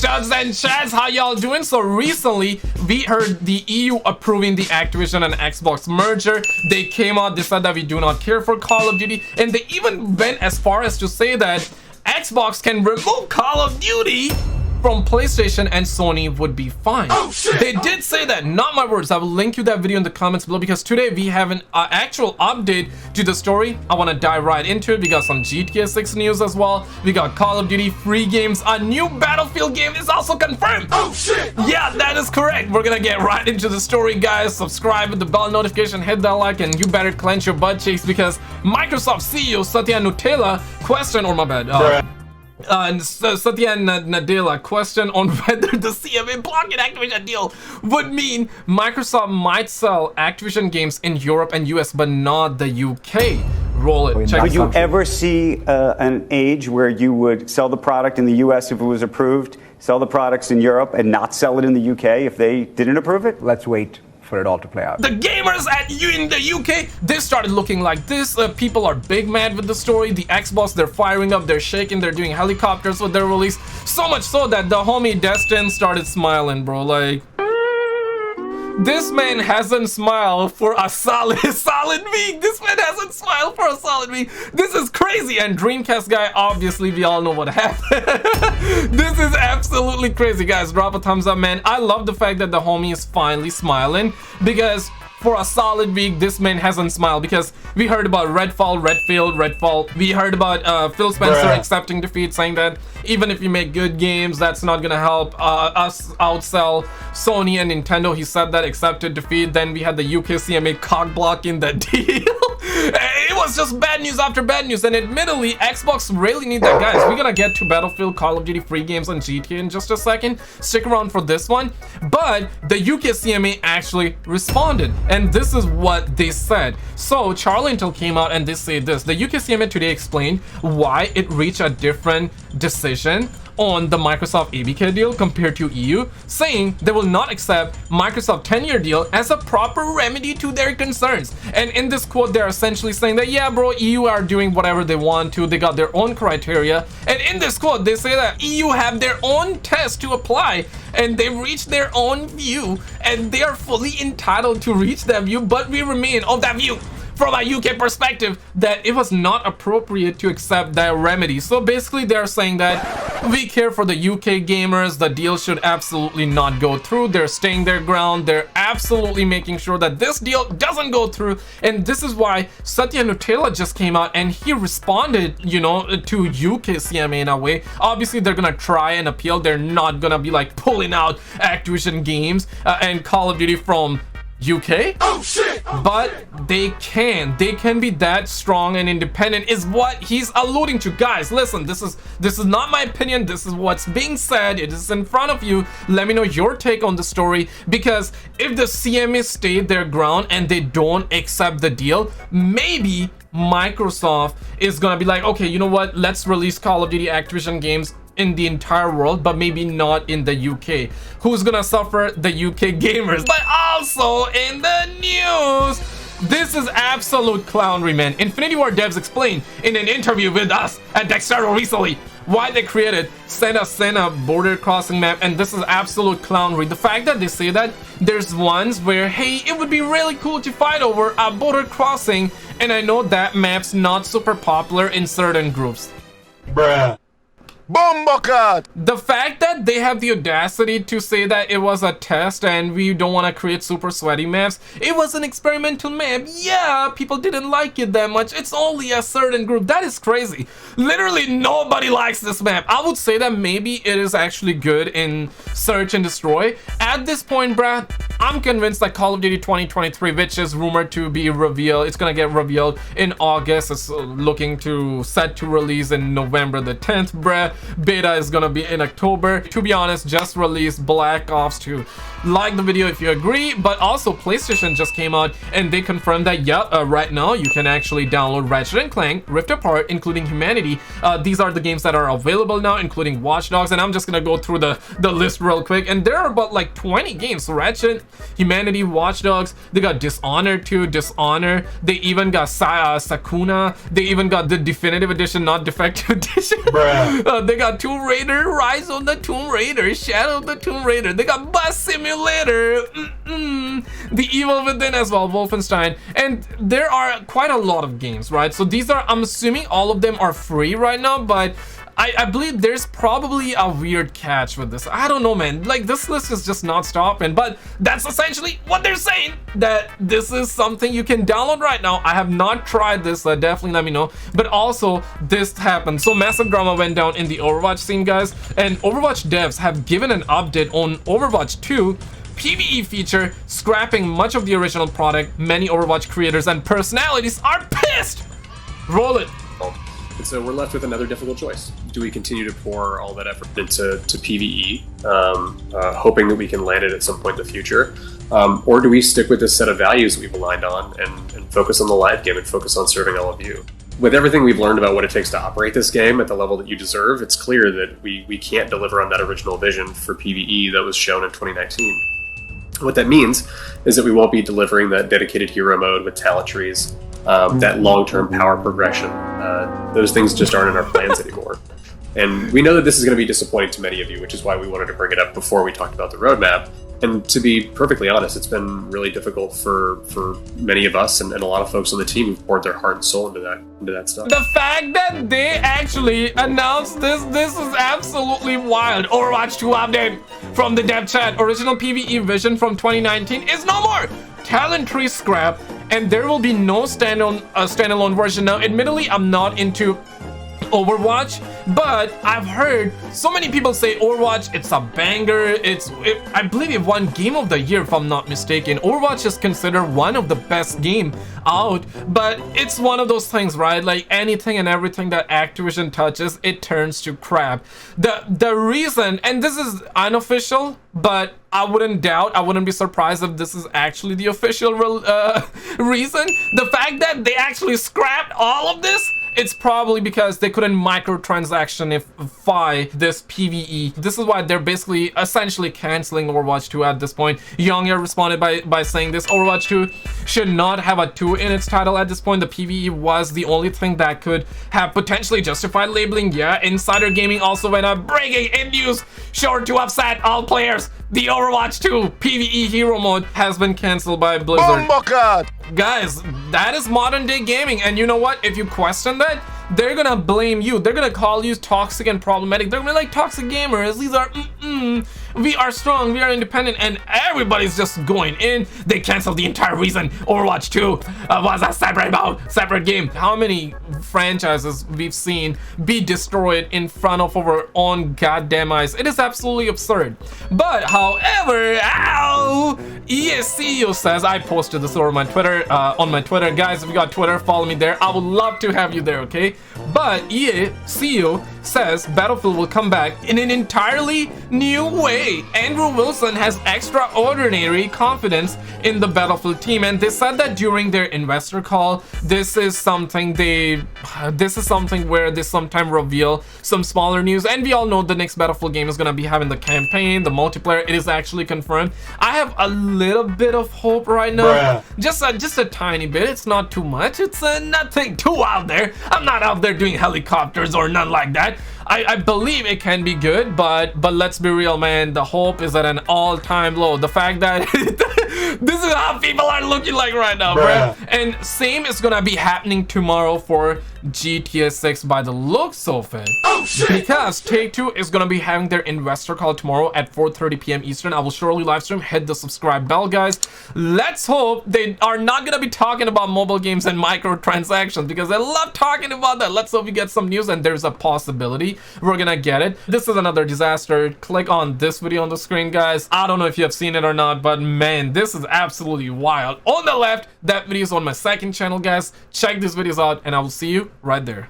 Studs and Chads, how y'all doing? So recently we heard the EU approving the Activision and Xbox merger. They came out, they said that we do not care for Call of Duty, and they even went as far as to say that Xbox can remove Call of Duty from PlayStation and Sony would be fine. Oh, shit. They did say that, not my words. I will link you that video in the comments below, because today we have an actual update to the story. I want to dive right into it. We got some GTA 6 news as well. We got Call of Duty free games. A new Battlefield game is also confirmed. Oh shit! Yeah, that is correct. We're gonna get right into the story, guys. Subscribe with the bell notification, hit that like, and you better clench your butt cheeks, because Microsoft CEO Satya Nadella questioned, or my bad, Satya Nadella question on whether the CMA blocking Activision deal would mean Microsoft might sell Activision games in Europe and US, but not the UK. Roll it. Check would you ever see an age where you would sell the product in the US if it was approved, sell the products in Europe, and not sell it in the UK if they didn't approve it? Let's wait for it all to play out. The gamers in the UK, they started looking like this. People are big mad with the story. The Xbox, they're firing up, they're shaking, they're doing helicopters with their release. So much so that the homie Destin started smiling, bro. Like, this man hasn't smiled for a solid week. This man hasn't smiled for a solid week. This is crazy. And Dreamcast guy, obviously we all know what happened. This is absolutely crazy, guys. Drop a thumbs up, man. I love the fact that the homie is finally smiling, because for a solid week this man hasn't smiled, because we heard about Redfall. We heard about Phil Spencer accepting defeat, saying that even if you make good games, that's not gonna help us outsell Sony and Nintendo. He said that, accepted defeat. Then we had the UK CMA cock blocking that deal. It was just bad news after bad news, and admittedly Xbox really need that, guys. We're gonna get to Battlefield, Call of Duty free games, and GTA in just a second. Stick around for this one. But the UK CMA actually responded, and this is what they said. So Charlie Intel came out and they say this: the UK CMA today explained why it reached a different decision on the Microsoft ABK deal compared to EU, saying they will not accept Microsoft 10-year deal as a proper remedy to their concerns. And in this quote, they're essentially saying that, yeah, bro, EU are doing whatever they want to. They got their own criteria. And in this quote, they say that EU have their own test to apply, and they reach their own view, and they are fully entitled to reach that view, but we remain of that view from a UK perspective that it was not appropriate to accept that remedy. So basically they're saying that we care for the UK gamers. The deal should absolutely not go through. They're staying their ground. They're absolutely making sure that this deal doesn't go through. And this is why Satya Nadella just came out and he responded, you know, to UK CMA in a way. Obviously they're gonna try and appeal. They're not gonna be like pulling out Activision games and Call of Duty from UK. Oh shit! But they can be that strong and independent, is what he's alluding to. Guys, listen, this is not my opinion. This is what's being said. It is in front of you. Let me know your take on the story, because if the CMA stayed their ground and they don't accept the deal, maybe Microsoft is gonna be like, okay, you know what, let's release Call of Duty Activision games in the entire world, but maybe not in the UK. Who's gonna suffer? The UK gamers. But also in the news, this is absolute clownery, man. Infinity Ward devs explained in an interview with us at Dexterro recently why they created Sena border crossing map, and this is absolute clownery. The fact that they say that there's ones where, hey, it would be really cool to fight over a border crossing, and I know that map's not super popular in certain groups. Bruh. Bombocat! The fact that they have the audacity to say that it was a test and we don't want to create super sweaty maps. It was an experimental map. Yeah, people didn't like it that much. It's only a certain group. That is crazy. Literally nobody likes this map. I would say that maybe it is actually good in search and destroy. At this point, bruh, I'm convinced that Call of Duty 2023, which is rumored to be revealed, it's gonna get revealed in August. It's looking to set to release in November the 10th, bruh. Beta is gonna be in October. To be honest, just released Black Ops 2. Like the video if you agree, but also PlayStation just came out and they confirmed that, right now you can actually download Ratchet & Clank, Rift Apart, including Humanity. These are the games that are available now, including Watch Dogs, and I'm just gonna go through the list real quick, and there are about like 20 games. Ratchet Humanity, Watch Dogs. They got Dishonored 2, Dishonor. They even got Sakuna. They even got the Definitive Edition, not Defective Edition. They got Tomb Raider, Rise of the Tomb Raider, Shadow of the Tomb Raider. They got Bus Simulator, The Evil Within as well, Wolfenstein. And there are quite a lot of games, right? So these are, I'm assuming all of them are free right now, but I believe there's probably a weird catch with this. I don't know, man. Like, this list is just not stopping, but that's essentially what they're saying, that this is something you can download right now. I have not tried this, so definitely let me know. But also, this happened. So massive drama went down in the Overwatch scene, guys, and Overwatch devs have given an update on Overwatch 2 PvE feature, scrapping much of the original product. Many Overwatch creators and personalities are pissed. Roll it. And so we're left with another difficult choice. Do we continue to pour all that effort into PvE, hoping that we can land it at some point in the future? Or do we stick with this set of values that we've aligned on and focus on the live game and focus on serving all of you? With everything we've learned about what it takes to operate this game at the level that you deserve, it's clear that we can't deliver on that original vision for PvE that was shown in 2019. What that means is that we won't be delivering that dedicated hero mode with talent trees, that long-term power progression. Those things just aren't in our plans anymore. And we know that this is going to be disappointing to many of you, which is why we wanted to bring it up before we talked about the roadmap. And to be perfectly honest, it's been really difficult for many of us and a lot of folks on the team who've poured their heart and soul into that stuff. The fact that they actually announced this is absolutely wild. Overwatch 2 update from the dev chat. Original PvE vision from 2019 is no more. Talent tree scrap, and there will be no standalone version. Now, admittedly, I'm not into Overwatch, but I've heard so many people say Overwatch, it's a banger. I believe it won Game of the Year, if I'm not mistaken. Overwatch is considered one of the best game out, but it's one of those things, right? Like anything and everything that Activision touches, it turns to crap. The reason, and this is unofficial, but I wouldn't be surprised if this is actually the official reason. The fact that they actually scrapped all of this, it's probably because they couldn't microtransaction-ify this PvE. This is why they're basically essentially canceling Overwatch 2 at this point. YongYea responded by saying this: Overwatch 2 should not have a 2 in its title at this point. The PvE was the only thing that could have potentially justified labeling. Yeah, Insider Gaming also went up breaking in news, sure to upset all players. The Overwatch 2 PvE hero mode has been canceled by Blizzard. Guys, that is modern day gaming, and you know what? If you question that, they're gonna blame you. They're gonna call you toxic and problematic. They're gonna be like, toxic gamers, these are we are strong, we are independent, and everybody's just going in. They canceled the entire reason Overwatch 2 was a separate game. How many franchises we've seen be destroyed in front of our own goddamn eyes? It is absolutely absurd. But however, ESCO says, I posted this over my Twitter, on my Twitter. Guys, if you got Twitter, follow me there. I would love to have you there, okay? But ESCO says Battlefield will come back in an entirely new way. Andrew Wilson has extraordinary confidence in the Battlefield team, and they said that during their investor call. This is something where they sometimes reveal some smaller news, and we all know the next Battlefield game is gonna be having the campaign, the multiplayer. It is actually confirmed. I have a little bit of hope right now, just a tiny bit. It's not too much. It's nothing too out there. I'm not out there doing helicopters or none like that. I believe it can be good, but let's be real, man. The hope is at an all-time low. The fact that this is how people are looking like right now, bro. And same is gonna be happening tomorrow for GTA 6 by the looks of it. Oh, shit. Because Take-Two is gonna be having their investor call tomorrow at 4:30 p.m. Eastern. I will surely live stream. Hit the subscribe bell, guys. Let's hope they are not gonna be talking about mobile games and microtransactions, because they love talking about that. Let's hope we get some news, and there's a possibility we're gonna get it. This is another disaster. Click on this video on the screen, guys. I don't know if you have seen it or not, but man, this is absolutely wild. On the left, that video is on my second channel, guys. Check these videos out, and I will see you right there.